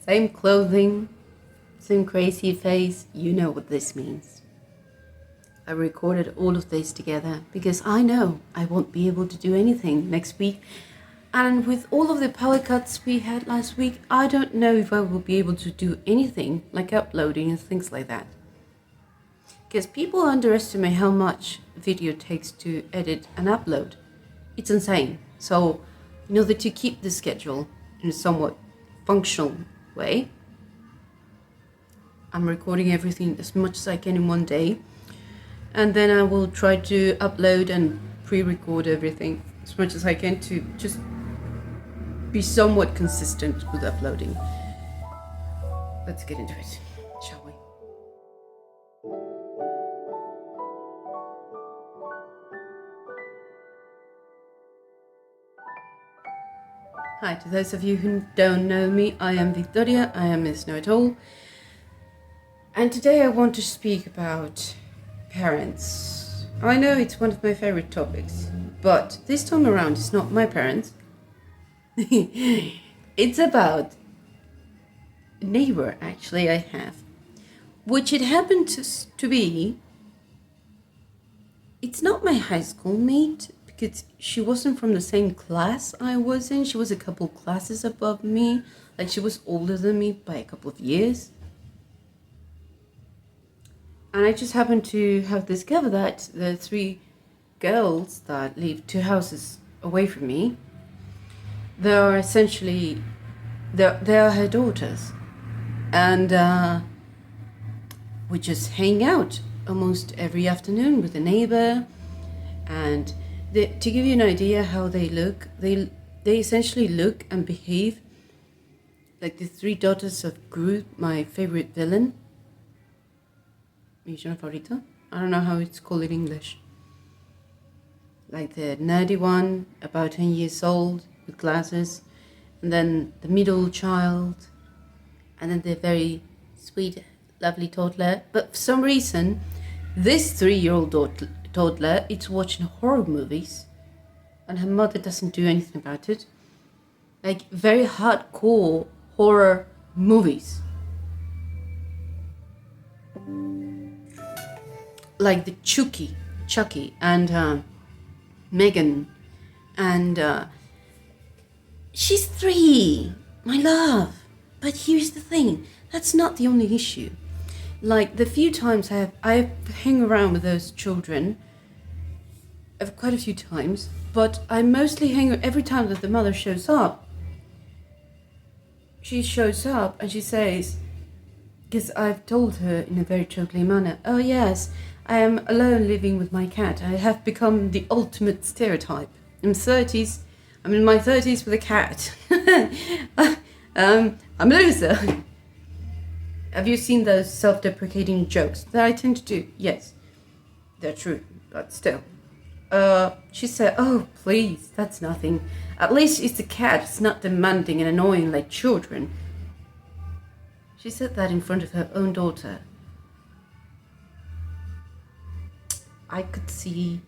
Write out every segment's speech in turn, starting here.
Same clothing, same crazy face. You know what this means. I recorded all of this together because I know I won't be able to do anything next week. And with all of the power cuts we had last week, I don't know if I will be able to do anything like uploading and things like that. Because people underestimate how much video takes to edit and upload. It's insane. So, in order to keep the schedule in a somewhat functional way, I'm recording everything as much as I can in one day. And then I will try to upload and pre-record everything as much as I can to just be somewhat consistent with uploading. Let's get into it, shall we? Hi, to those of you who don't know me, I am Victoria, I am Miss Know-It-All. And today I want to speak about parents. I know it's one of my favorite topics, but this time around it's not my parents. It's about a neighbor, actually, I have, which it happened to be. It's not my high school mate, because she wasn't from the same class I was in. She was a couple classes above me, like she was older than me by a couple of years. And I just happened to have discovered that the three girls that live 2 houses away from me, they are essentially, they are her daughters. And we just hang out almost every afternoon with a neighbor. And to give you an idea how they look, they essentially look and behave like the 3 daughters of Groot, my favorite villain. Mi sono favorito. I don't know how it's called in English. Like the nerdy one, about 10 years old, with glasses, and then the middle child, and then the very sweet, lovely toddler. But for some reason, this 3-year-old toddler is watching horror movies, and her mother doesn't do anything about it. Like very hardcore horror movies. Like the Chucky and Megan, and she's 3, my love. But here's the thing, that's not the only issue. Like the few times I've hung around with those children, quite a few times, but I mostly hang every time that the mother shows up. She shows up and she says, because I've told her in a very jokingly manner, oh yes, I am alone living with my cat. I have become the ultimate stereotype. I'm in my 30s with a cat. I'm a loser. Have you seen those self-deprecating jokes that I tend to do? Yes, they're true, but still. She said, oh, please, that's nothing. At least it's a cat. It's not demanding and annoying like children. She said that in front of her own daughter. I could see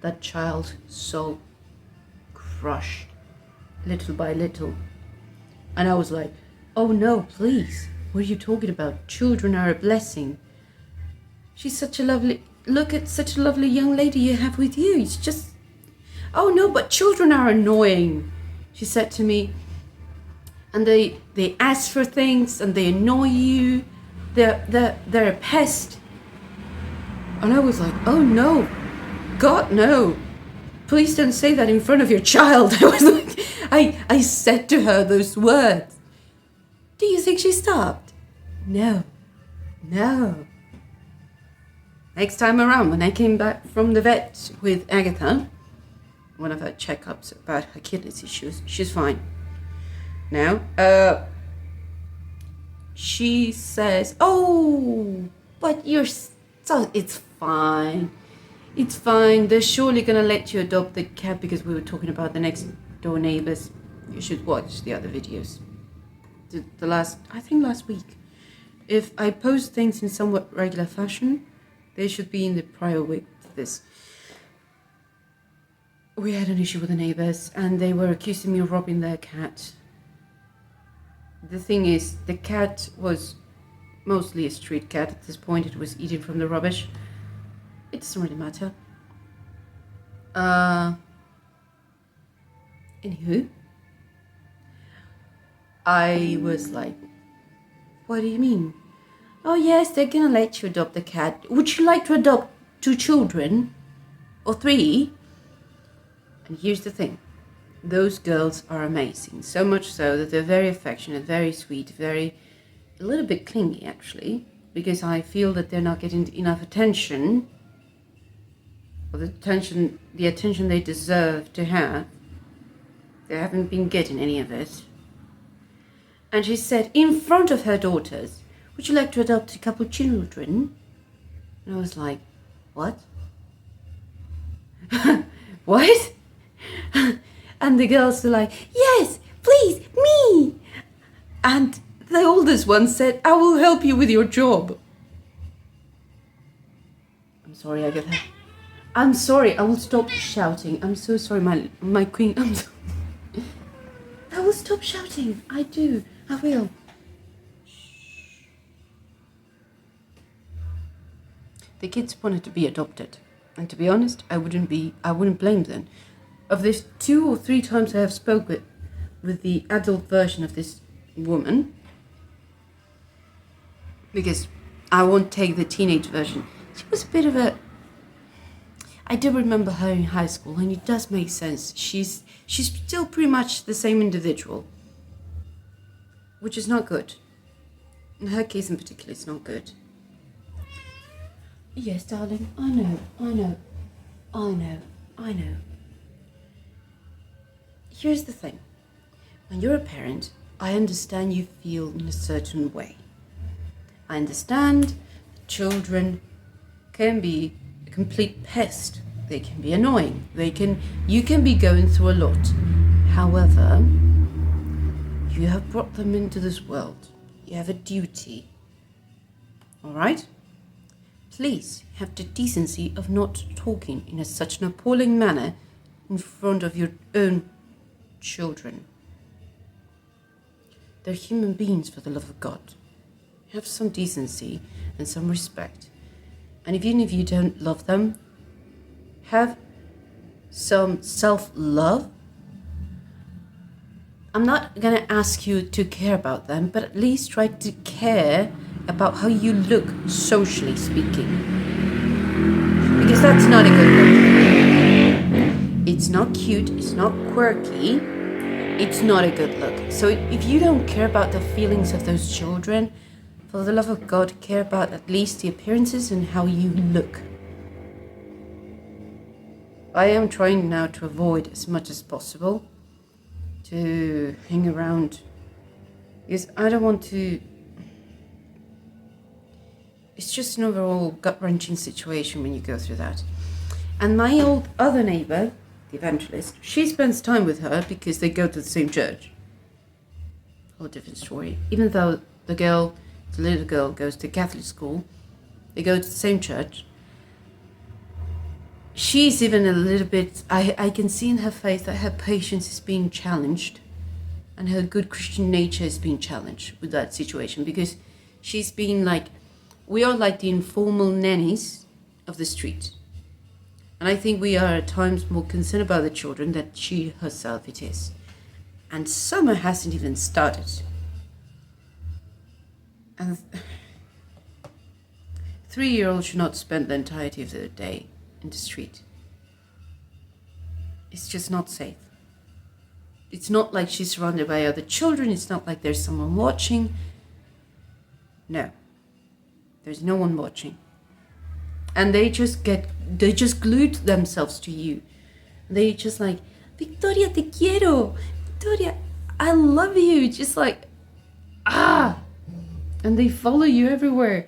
that child so crushed, little by little. And I was like, oh no, please, what are you talking about? Children are a blessing. She's such a lovely, look at such a lovely young lady you have with you. It's just, oh no, but children are annoying, she said to me. And they ask for things and they annoy you. They're a pest. And I was like, oh no, God, no. Please don't say that in front of your child. I was like, I said to her those words. Do you think she stopped? No. Next time around, when I came back from the vet with Agatha, one of her checkups about her kidneys issues, she's fine. Now, she says, oh, but you're so, it's fine. It's fine. They're surely going to let you adopt the cat because we were talking about the next door neighbors. You should watch the other videos. I think last week. If I post things in somewhat regular fashion, they should be in the prior week to this. We had an issue with the neighbors and they were accusing me of robbing their cat. The thing is, the cat was mostly a street cat. At this point, it was eating from the rubbish. It doesn't really matter. Anywho, I was like, what do you mean? Oh yes, they're gonna let you adopt the cat. Would you like to adopt 2 children? Or 3? And here's the thing. Those girls are amazing. So much so that they're very affectionate, very sweet, a little bit clingy actually. Because I feel that they're not getting enough attention. Or the attention they deserve to have. They haven't been getting any of it. And she said, in front of her daughters, would you like to adopt a couple children? And I was like, what? What? And the girls were like, yes, please, me. And the oldest one said, I will help you with your job. I'm sorry, I get that. I'm sorry, I will stop shouting. I'm so sorry, my queen. I will stop shouting. I do. I will. The kids wanted to be adopted. And to be honest, I wouldn't blame them. Of this 2 or 3 times I have spoken with the adult version of this woman, because I won't take the teenage version. She was a bit of a... I do remember her in high school, and it does make sense. She's still pretty much the same individual, which is not good. In her case in particular, it's not good. Yes, darling, I know. Here's the thing. When you're a parent, I understand you feel in a certain way. I understand children can be a complete pest. They can be annoying. You can be going through a lot. However, you have brought them into this world. You have a duty. All right? Please have the decency of not talking in such an appalling manner in front of your own children. They're human beings, for the love of God. Have some decency and some respect. And even if you don't love them, have some self-love. I'm not going to ask you to care about them, but at least try to care about how you look, socially speaking. Because that's not a good look. It's not cute, it's not quirky, it's not a good look. So if you don't care about the feelings of those children, for the love of God, care about at least the appearances and how you look. I am trying now to avoid as much as possible to hang around, because I don't want to... It's just an overall gut-wrenching situation when you go through that. And my other neighbor, the evangelist, she spends time with her because they go to the same church. Whole different story. Even though the little girl goes to Catholic school, they go to the same church. She's even a little bit... I can see in her face that her patience is being challenged, and her good Christian nature is being challenged with that situation, because she's being like... We are like the informal nannies of the street. And I think we are at times more concerned about the children than she herself it is. And summer hasn't even started. And 3-year-olds should not spend the entirety of their day in the street. It's just not safe. It's not like she's surrounded by other children. It's not like there's someone watching. No. There's no one watching. And they just glued themselves to you. They just like, Victoria, te quiero. Victoria, I love you. Just like, ah. And they follow you everywhere.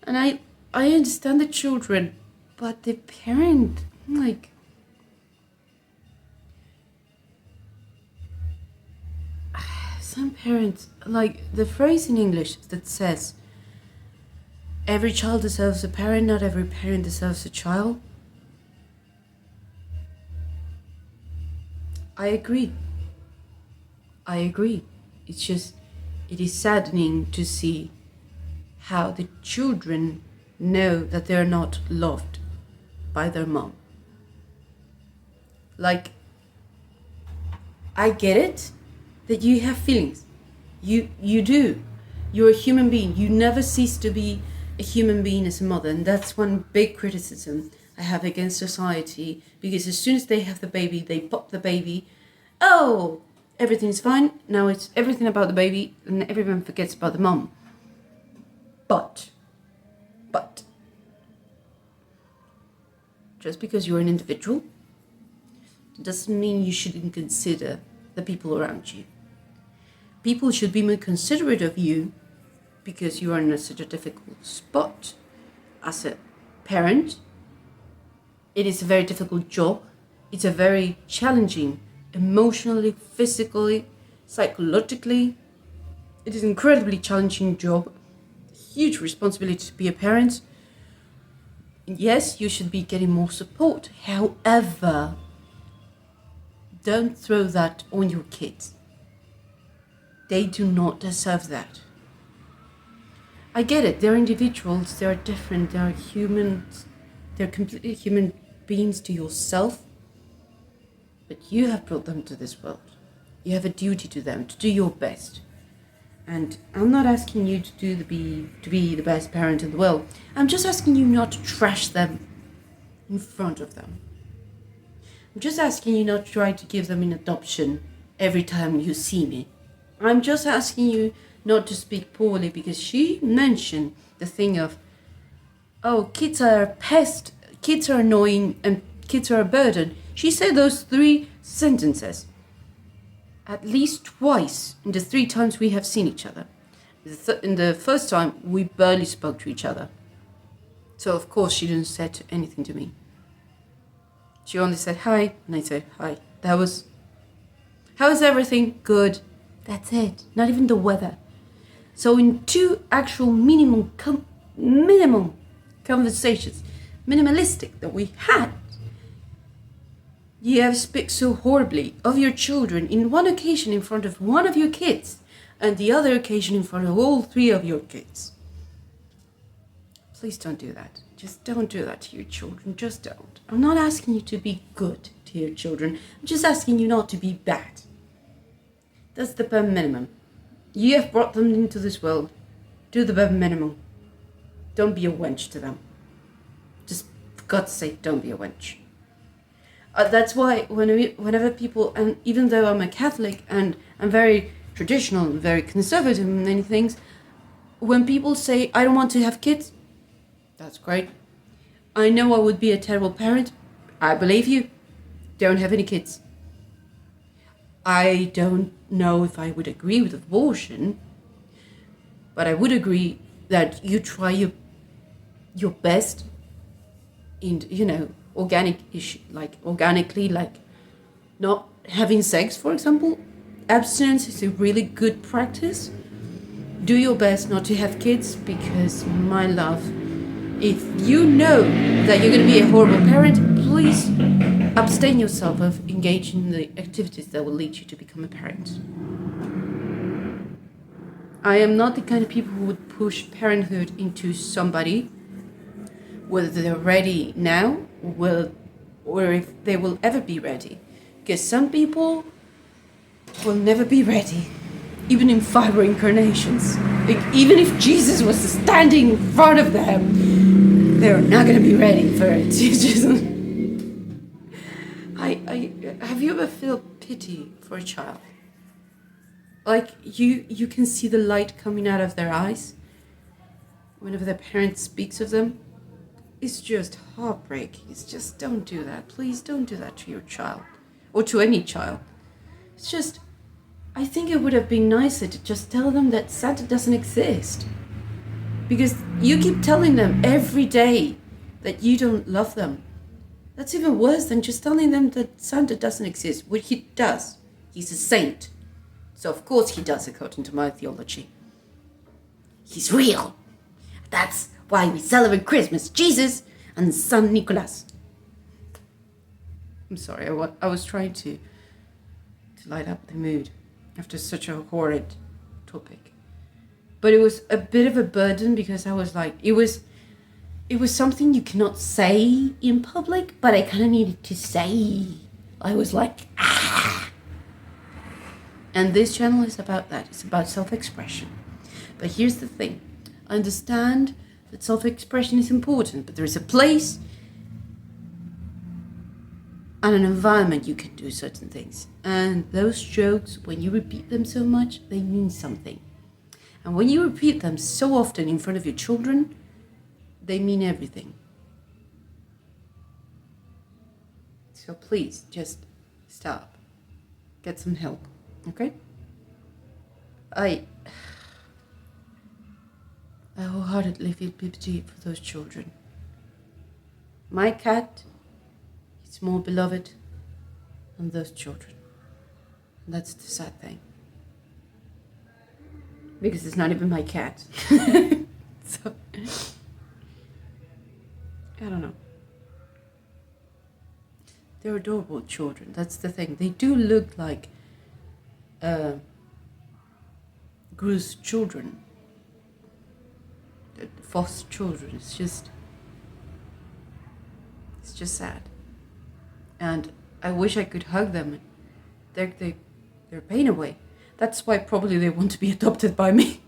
And I understand the children, but the parent, like, some parents, like the phrase in English that says, every child deserves a parent, not every parent deserves a child. I agree. It's just, it is saddening to see how the children know that they're not loved by their mom. Like, I get it that you have feelings. You do. You're a human being. You never cease to be a human being as a mother. And that's one big criticism I have against society. Because as soon as they have the baby, they pop the baby. Oh, everything's fine. Now it's everything about the baby and everyone forgets about the mom. But, just because you're an individual doesn't mean you shouldn't consider the people around you. People should be more considerate of you because you are in such a difficult spot. As a parent, it is a very difficult job. It's a very challenging, emotionally, physically, psychologically. It is an incredibly challenging job. Huge responsibility to be a parent. Yes, you should be getting more support. However, don't throw that on your kids. They do not deserve that. I get it. They're individuals. They're different. They're humans. They're completely human beings to yourself. But you have brought them to this world. You have a duty to them to do your best. And I'm not asking you to be the best parent in the world. I'm just asking you not to trash them in front of them. I'm just asking you not to try to give them in adoption every time you see me. I'm just asking you not to speak poorly because she mentioned the thing of, oh, kids are a pest, kids are annoying, and kids are a burden. She said those 3 sentences at least twice in the 3 times we have seen each other. In the first time, we barely spoke to each other. So, of course, she didn't say anything to me. She only said hi, and I said hi. How's everything? Good. That's it. Not even the weather. So in 2 actual minimum conversations, minimalistic that we had, you have speak so horribly of your children in one occasion in front of one of your kids, and the other occasion in front of all 3 of your kids. Please don't do that. Just don't do that to your children. Just don't. I'm not asking you to be good to your children. I'm just asking you not to be bad. That's the bare minimum. You have brought them into this world. Do the bare minimum. Don't be a wench to them. Just, for God's sake, don't be a wench. That's why whenever people, and even though I'm a Catholic and I'm very traditional and very conservative in many things, when people say, I don't want to have kids, that's great. I know I would be a terrible parent. I believe you. Don't have any kids. I don't know if I would agree with abortion, but I would agree that you try your best in, organically, like not having sex, for example. Abstinence is a really good practice. Do your best not to have kids because, my love, if you know that you're going to be a horrible parent, please abstain yourself of engaging in the activities that will lead you to become a parent. I am not the kind of people who would push parenthood into somebody, whether they're ready now or if they will ever be ready. Because some people will never be ready, even in 5 reincarnations. Like, even if Jesus was standing in front of them, they're not going to be ready for it. It's just... have you ever felt pity for a child? Like, you can see the light coming out of their eyes whenever their parent speaks of them. It's just heartbreaking. It's just, don't do that. Please don't do that to your child. Or to any child. It's just, I think it would have been nicer to just tell them that Santa doesn't exist. Because you keep telling them every day that you don't love them. That's even worse than just telling them that Santa doesn't exist, which he does. He's a saint. So of course he does, according to my theology. He's real. That's why we celebrate Christmas, Jesus and Saint Nicholas. I'm sorry, I was trying to light up the mood after such a horrid topic. But it was a bit of a burden because I was like, it was something you cannot say in public, but I kind of needed to say. I was like, ah. And this channel is about that. It's about self-expression. But here's the thing. I understand that self-expression is important, but there is a place and an environment you can do certain things. And those jokes, when you repeat them so much, they mean something. And when you repeat them so often in front of your children, they mean everything. So please, just stop. Get some help, okay? I wholeheartedly feel pity for those children. My cat is more beloved than those children. And that's the sad thing. Because it's not even my cat. So, I don't know. They're adorable children. That's the thing. They do look like Gru's children. The foster children. It's just sad. And I wish I could hug them and take their pain away. That's why probably they want to be adopted by me.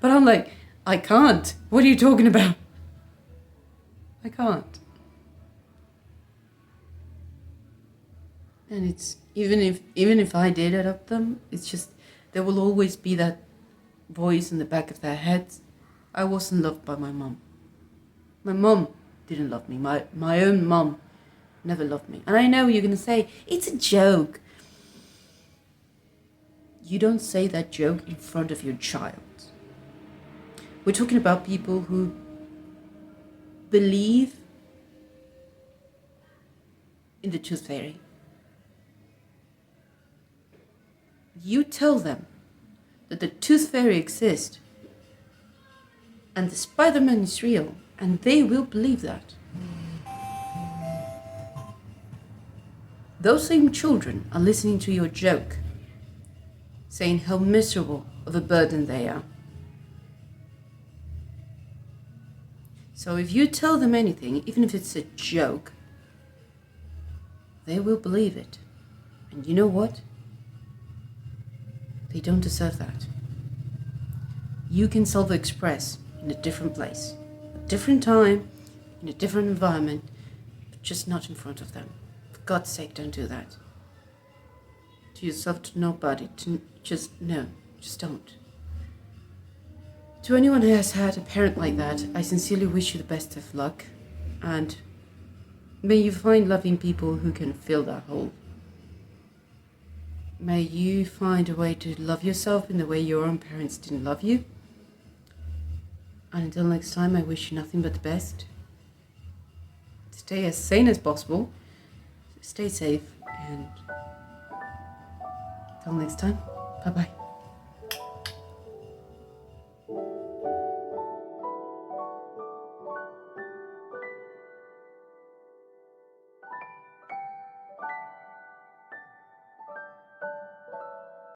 But I'm like, I can't. What are you talking about? I can't. And it's even if I did adopt them, it's just there will always be that voice in the back of their heads. I wasn't loved by my mom. My mom didn't love me. My own mom never loved me. And I know you're gonna say it's a joke. You don't say that joke in front of your child. We're talking about people who believe in the tooth fairy. You tell them that the tooth fairy exists and the Spider-Man is real, and they will believe that. Those same children are listening to your joke, saying how miserable of a burden they are. So if you tell them anything, even if it's a joke, they will believe it. And you know what? They don't deserve that. You can self-express in a different place, a different time, in a different environment, but just not in front of them. For God's sake, don't do that. To yourself, to nobody, just don't. To anyone who has had a parent like that, I sincerely wish you the best of luck, and may you find loving people who can fill that hole. May you find a way to love yourself in the way your own parents didn't love you. And until next time, I wish you nothing but the best. Stay as sane as possible. Stay safe, and until next time, bye-bye.